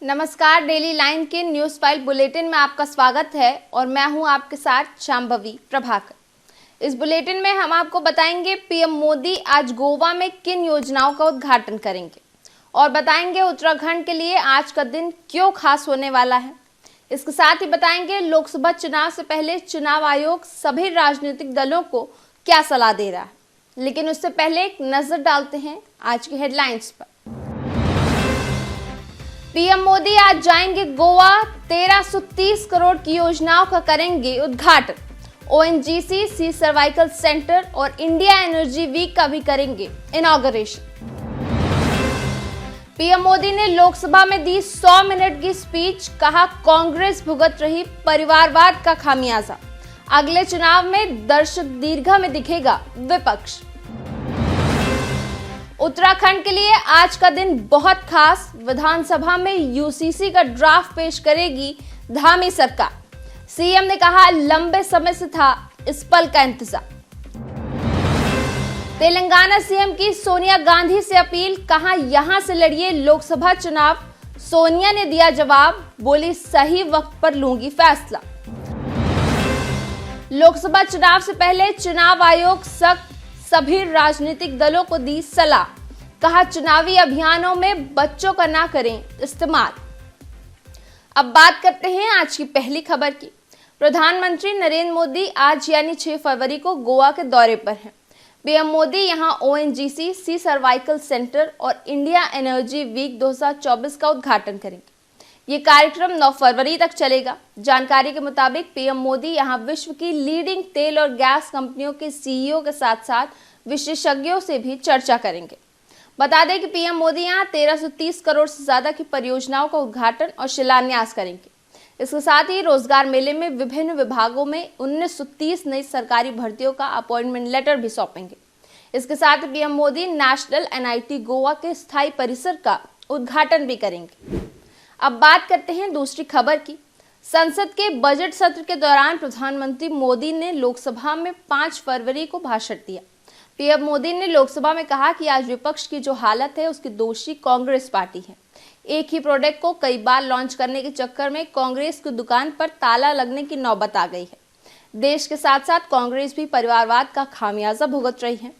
नमस्कार, daily line के news file bulletin में आपका स्वागत है और मैं हूं आपके साथ शांभवी प्रभाकर। इस बुलेटिन में हम आपको बताएंगे पीएम मोदी आज गोवा में किन योजनाओं का उद्घाटन करेंगे और बताएंगे उत्तराखंड के लिए आज का दिन क्यों खास होने वाला है। इसके साथ ही बताएंगे लोकसभा चुनाव से पहले चुनाव आयोग सभी राजनीतिक दलों को क्या सलाह दे रहा है। लेकिन उससे पहले एक नजर डालते हैं आज की हेडलाइंस पर। पीएम मोदी आज जाएंगे गोवा, 1330 करोड़ की योजनाओं का करेंगे उद्घाटन। ओएनजीसी, सी सर्वाइकल सेंटर और इंडिया एनर्जी वीक का भी करेंगे इनॉग्रेशन। पीएम मोदी ने लोकसभा में दी 100 मिनट की स्पीच, कहा कांग्रेस भुगत रही परिवारवाद का खामियाजा, अगले चुनाव में दर्शक दीर्घा में दिखेगा विपक्ष। उत्तराखंड के लिए आज का दिन बहुत खास, विधानसभा में यूसीसी का ड्राफ्ट पेश करेगी धामी सरकार। सीएम ने कहा लंबे समय से था इस पल का इंतजार। तेलंगाना सीएम की सोनिया गांधी से अपील, कहा यहां से लड़िए लोकसभा चुनाव। सोनिया ने दिया जवाब, बोली सही वक्त पर लूंगी फैसला। लोकसभा चुनाव से पहले चुनाव आयोग सख्त, सभी राजनीतिक दलों को दी सलाह, कहा चुनावी अभियानों में बच्चों का ना करें इस्तेमाल। अब बात करते हैं आज की पहली खबर की। प्रधानमंत्री नरेंद्र मोदी आज यानी 6 फरवरी को गोवा के दौरे पर हैं। पीएम मोदी यहां ओएनजीसी, सी सर्वाइकल सेंटर और इंडिया एनर्जी वीक 2024 का उद्घाटन करेंगे। ये कार्यक्रम 9 फरवरी तक चलेगा। जानकारी के मुताबिक पीएम मोदी यहां विश्व की लीडिंग तेल और गैस कंपनियों के सीईओ के साथ साथ विशेषज्ञों से भी चर्चा करेंगे। बता दें कि पीएम मोदी यहां 1330 करोड़ से ज्यादा की परियोजनाओं का उद्घाटन और शिलान्यास करेंगे। इसके साथ ही रोजगार मेले में विभिन्न विभागों में 1930 नई सरकारी भर्तियों का अपॉइंटमेंट लेटर भी सौंपेंगे। इसके साथ ही PM Modi national NIT Goa के स्थायी परिसर का उद्घाटन भी करेंगे। अब बात करते हैं दूसरी खबर की। संसद के बजट सत्र के दौरान प्रधानमंत्री मोदी ने लोकसभा में 5 फरवरी को भाषण दिया। पीएम मोदी ने लोकसभा में कहा कि आज विपक्ष की जो हालत है उसकी दोषी कांग्रेस पार्टी है। एक ही प्रोडक्ट को कई बार लॉन्च करने के चक्कर में कांग्रेस की दुकान पर ताला लगने की नौबत आ गई है। देश के साथ साथ कांग्रेस भी परिवारवाद का खामियाजा भुगत रही है।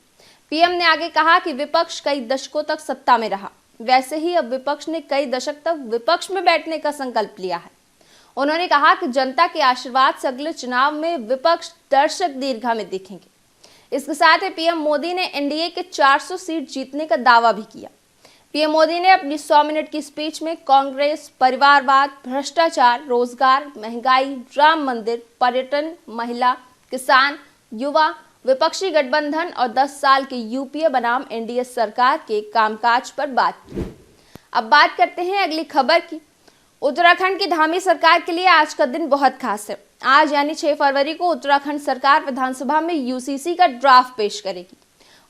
पीएम ने आगे कहा कि विपक्ष कई दशकों तक सत्ता में रहा, वैसे ही अब विपक्ष ने कई दशक तक विपक्ष में बैठने का संकल्प लिया है। उन्होंने कहा कि जनता के आशीर्वाद से अगले चुनाव में विपक्ष दर्शक दीर्घा में दिखेंगे। इसके साथ ही पीएम मोदी ने एनडीए के 400 सीट जीतने का दावा भी किया। पीएम मोदी ने अपनी 100 मिनट की स्पीच में कांग्रेस, परिवारवाद, भ्रष्टाचार, रोजगार, महंगाई, राम मंदिर, पर्यटन, महिला, किसान, युवा, विपक्षी गठबंधन और 10 साल के यूपीए बनाम एनडीए सरकार के कामकाज पर बात की। अब बात करते हैं अगली खबर की। उत्तराखंड की धामी सरकार के लिए आज का दिन बहुत खास है। आज यानी 6 फरवरी को उत्तराखंड सरकार विधानसभा में यूसीसी का ड्राफ्ट पेश करेगी।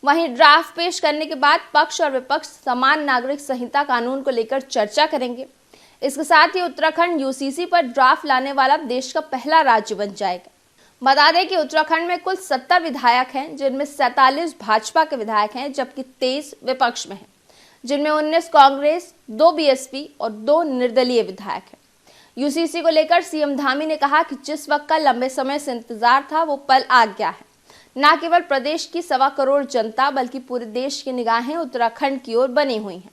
वहीं ड्राफ्ट पेश करने के बाद पक्ष और विपक्ष समान नागरिक संहिता कानून को लेकर चर्चा करेंगे। इसके साथ ही उत्तराखंड यूसीसी पर ड्राफ्ट लाने वाला देश का पहला राज्य बन जाएगा। बता दें कि उत्तराखंड में कुल 70 विधायक हैं, जिनमें 47 भाजपा के विधायक हैं जबकि 23 विपक्ष में हैं, जिनमें 19 कांग्रेस, 2 बीएसपी और 2 निर्दलीय विधायक हैं। यूसीसी को लेकर सीएम धामी ने कहा कि जिस वक्त का लंबे समय से इंतजार था वो पल आ गया है। न केवल प्रदेश की 1.25 करोड़ जनता बल्कि पूरे देश की निगाहें उत्तराखंड की ओर बनी हुई हैं।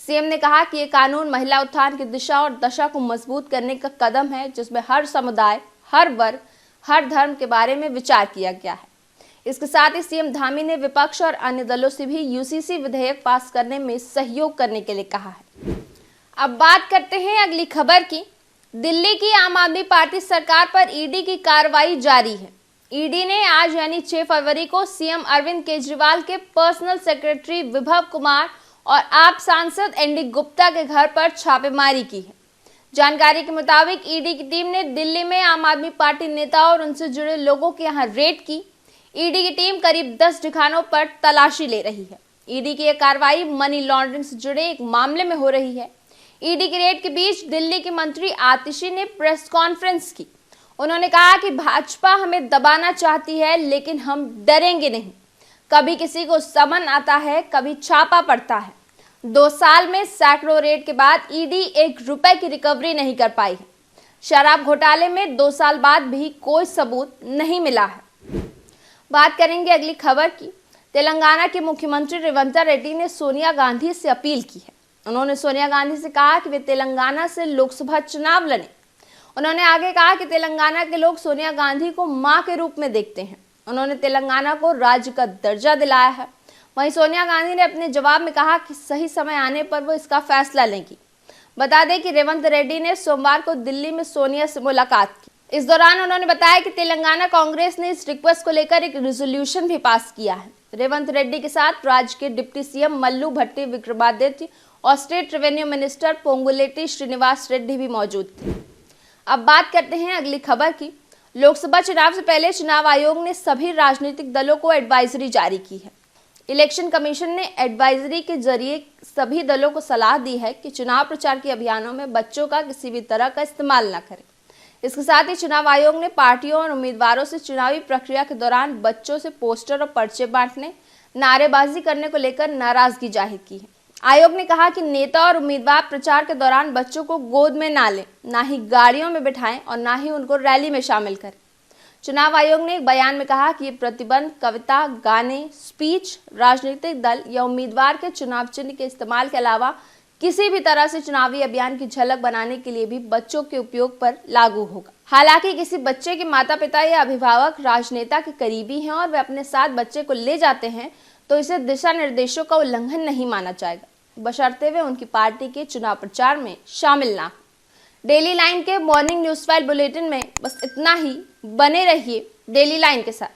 सीएम ने कहा कि ये कानून महिला उत्थान की दिशा और दशा को मजबूत करने का कदम है, जिसमें हर समुदाय, हर वर्ग, हर धर्म के बारे में विचार किया गया है। इसके साथ ही सीएम धामी ने विपक्ष और अन्य दलों से भी यूसीसी विधेयक पास करने में सहयोग करने के लिए कहा है। अब बात करते हैं अगली खबर की। दिल्ली की आम आदमी पार्टी सरकार पर ईडी की कार्रवाई जारी है। ईडी ने आज यानी 6 फरवरी को सीएम अरविंद केजरीवाल के पर्सनल सेक्रेटरी विभव कुमार और आप सांसद एनडी गुप्ता के घर पर छापेमारी की है। जानकारी के मुताबिक ईडी की टीम ने दिल्ली में आम आदमी पार्टी नेताओं और उनसे जुड़े लोगों के यहां रेड की। ईडी की टीम करीब 10 ठिकानों पर तलाशी ले रही है। ईडी की यह कार्रवाई मनी लॉन्ड्रिंग से जुड़े एक मामले में हो रही है। ईडी की रेड के बीच दिल्ली की मंत्री आतिशी ने प्रेस कॉन्फ्रेंस की। उन्होंने कहा कि भाजपा हमें दबाना चाहती है, लेकिन हम डरेंगे नहीं। कभी किसी को समन आता है, कभी छापा पड़ता है। 2 साल में सैकड़ों रेड के बाद ईडी 1 रुपए की रिकवरी नहीं कर पाई है। शराब घोटाले में 2 साल बाद भी कोई सबूत नहीं मिला है। बात करेंगे अगली खबर की। तेलंगाना के मुख्यमंत्री रेवंत रेड्डी ने सोनिया गांधी से अपील की है। उन्होंने सोनिया गांधी से कहा कि वे तेलंगाना से लोकसभा चुनाव लड़ें। उन्होंने आगे कहा कि तेलंगाना के लोग सोनिया गांधी को मां के रूप में देखते हैं। उन्होंने तेलंगाना को राज्य का दर्जा दिलाया है। वहीं सोनिया गांधी ने अपने जवाब में कहा कि सही समय आने पर वो इसका फैसला लेंगी। बता दें कि रेवंत रेड्डी ने सोमवार को दिल्ली में सोनिया से मुलाकात की। इस दौरान उन्होंने बताया कि तेलंगाना कांग्रेस ने इस रिक्वेस्ट को लेकर एक रेजोल्यूशन भी पास किया है। रेवंत रेड्डी के साथ राज्य के डिप्टी सीएम मल्लू भट्टी विक्रमादित्य और state revenue minister Ponguleti Srinivas Reddy भी मौजूद थे। अब बात करते हैं अगली खबर की। लोकसभा चुनाव से पहले चुनाव आयोग ने सभी राजनीतिक दलों को एडवाइजरी जारी की है। इलेक्शन कमीशन ने एडवाइजरी के जरिए सभी दलों को सलाह दी है कि चुनाव प्रचार के अभियानों में बच्चों का किसी भी तरह का इस्तेमाल न करें। इसके साथ ही चुनाव आयोग ने पार्टियों और उम्मीदवारों से चुनावी प्रक्रिया के दौरान बच्चों से पोस्टर और पर्चे बांटने, नारेबाजी करने को लेकर नाराजगी जाहिर की है। आयोग ने कहा कि नेता और उम्मीदवार प्रचार के दौरान बच्चों को गोद में ना लें, ना ही गाड़ियों में बिठाएं और ना ही उनको रैली में शामिल करें। चुनाव आयोग ने एक बयान में कहा कि ये प्रतिबंध कविता, गाने, स्पीच, राजनीतिक दल या उम्मीदवार के चुनाव चिन्ह के इस्तेमाल के अलावा किसी भी तरह से चुनावी अभियान की झलक बनाने के लिए भी बच्चों के उपयोग पर लागू होगा। हालांकि किसी बच्चे के माता पिता या अभिभावक राजनेता के करीबी हैं और वे अपने साथ बच्चे को ले जाते हैं तो इसे दिशा निर्देशों का उल्लंघन नहीं माना जाएगा, बशर्ते वे उनकी पार्टी के चुनाव प्रचार में शामिल ना हो। डेली लाइन के मॉर्निंग न्यूज फाइल बुलेटिन में बस इतना ही। बने रहिए डेली लाइन के साथ।